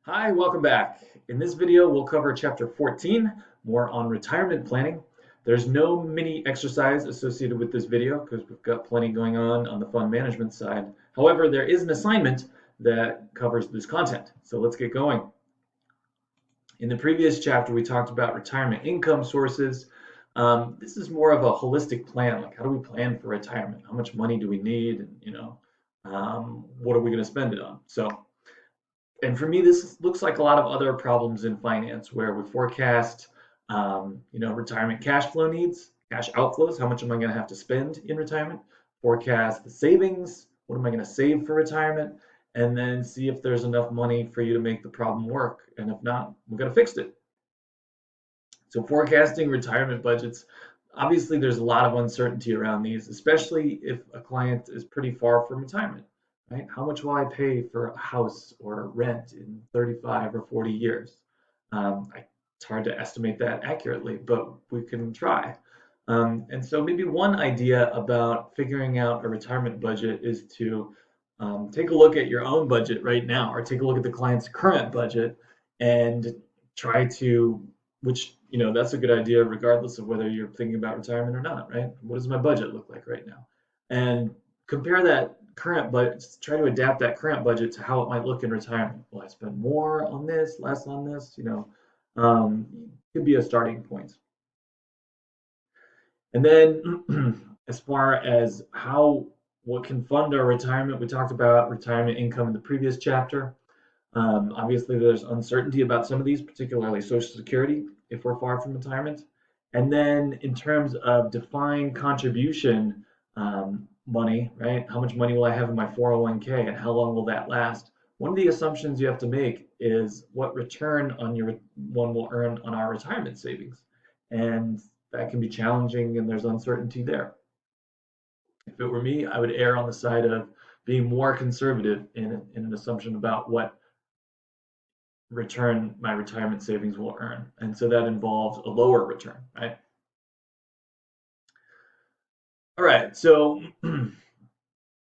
Hi, welcome back. In this video, we'll cover chapter 14, more on retirement planning. There's no mini exercise associated with this video because we've got plenty going on the fund management side. However, there is an assignment that covers this content. So let's get going. In the previous chapter, we talked about retirement income sources. This is more of a holistic plan. Like, how do we plan for retirement? How much money do we need? And, what are we going to spend it on? And for me, this looks like a lot of other problems in finance where we forecast, retirement cash flow needs, cash outflows, how much am I going to have to spend in retirement, forecast the savings, what am I going to save for retirement, and then see if there's enough money for you to make the problem work. And if not, we're going to fix it. So forecasting retirement budgets, obviously there's a lot of uncertainty around these, especially if a client is pretty far from retirement, right? How much will I pay for a house or rent in 35 or 40 years? It's hard to estimate that accurately, but we can try. And so maybe one idea about figuring out a retirement budget is to take a look at your own budget right now, or take a look at the client's current budget and try to, which, that's a good idea regardless of whether you're thinking about retirement or not, right? What does my budget look like right now? And compare that current budget, try to adapt that current budget to how it might look in retirement. Will I spend more on this, less on this? Could be a starting point. And then as far as what can fund our retirement, we talked about retirement income in the previous chapter. Obviously, there's uncertainty about some of these, particularly Social Security, if we're far from retirement. And then in terms of defined contribution money, right? How much money will I have in my 401k and how long will that last? One of the assumptions you have to make is what return on your one will earn on our retirement savings. And that can be challenging and there's uncertainty there. If it were me, I would err on the side of being more conservative in an assumption about what return my retirement savings will earn. And so that involves a lower return, right? All right, so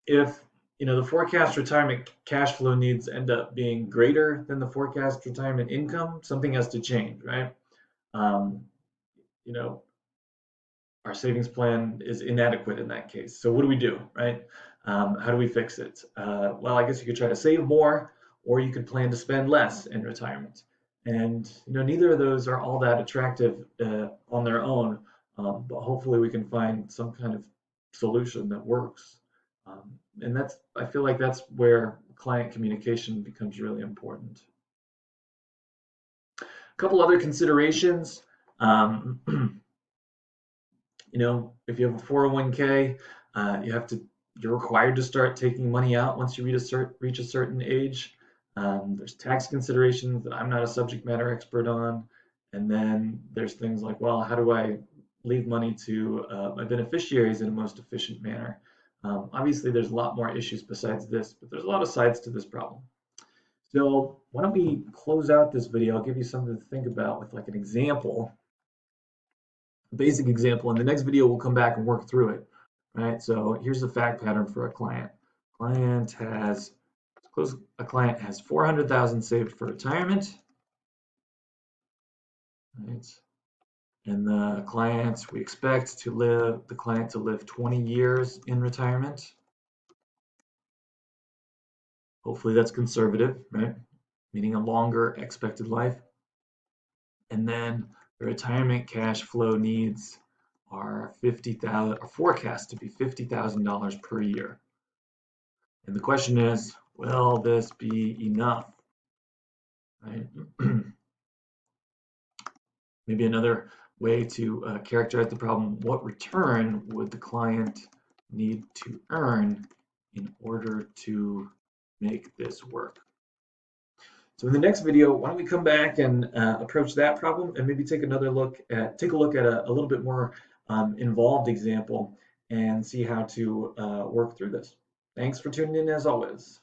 if the forecast retirement cash flow needs end up being greater than the forecast retirement income, something has to change, right? Um, you know, our savings plan is inadequate in that case. So what do we do, right? How do we fix it? Well, I guess you could try to save more, or you could plan to spend less in retirement. And neither of those are all that attractive on their own, but hopefully we can find some kind of solution that works. And I feel like that's where client communication becomes really important. A couple other considerations. If you have a 401k, you're required to start taking money out once you reach a certain age. There's tax considerations that I'm not a subject matter expert on. And then there's things like, well, how do I leave money to my beneficiaries in a most efficient manner? Obviously, there's a lot more issues besides this, but there's a lot of sides to this problem. So why don't we close out this video? I'll give you something to think about with like an example, a basic example. In the next video, we'll come back and work through it, right? So here's the fact pattern for a client. A client has 400,000 saved for retirement, right? And we expect the client to live 20 years in retirement. Hopefully that's conservative, right? Meaning a longer expected life. And then the retirement cash flow needs are forecast to be $50,000 per year. And the question is, will this be enough? Right? Maybe another way to characterize the problem, what return would the client need to earn in order to make this work? So in the next video, why don't we come back and approach that problem and maybe take a look at a little bit more involved example and see how to work through this. Thanks for tuning in as always.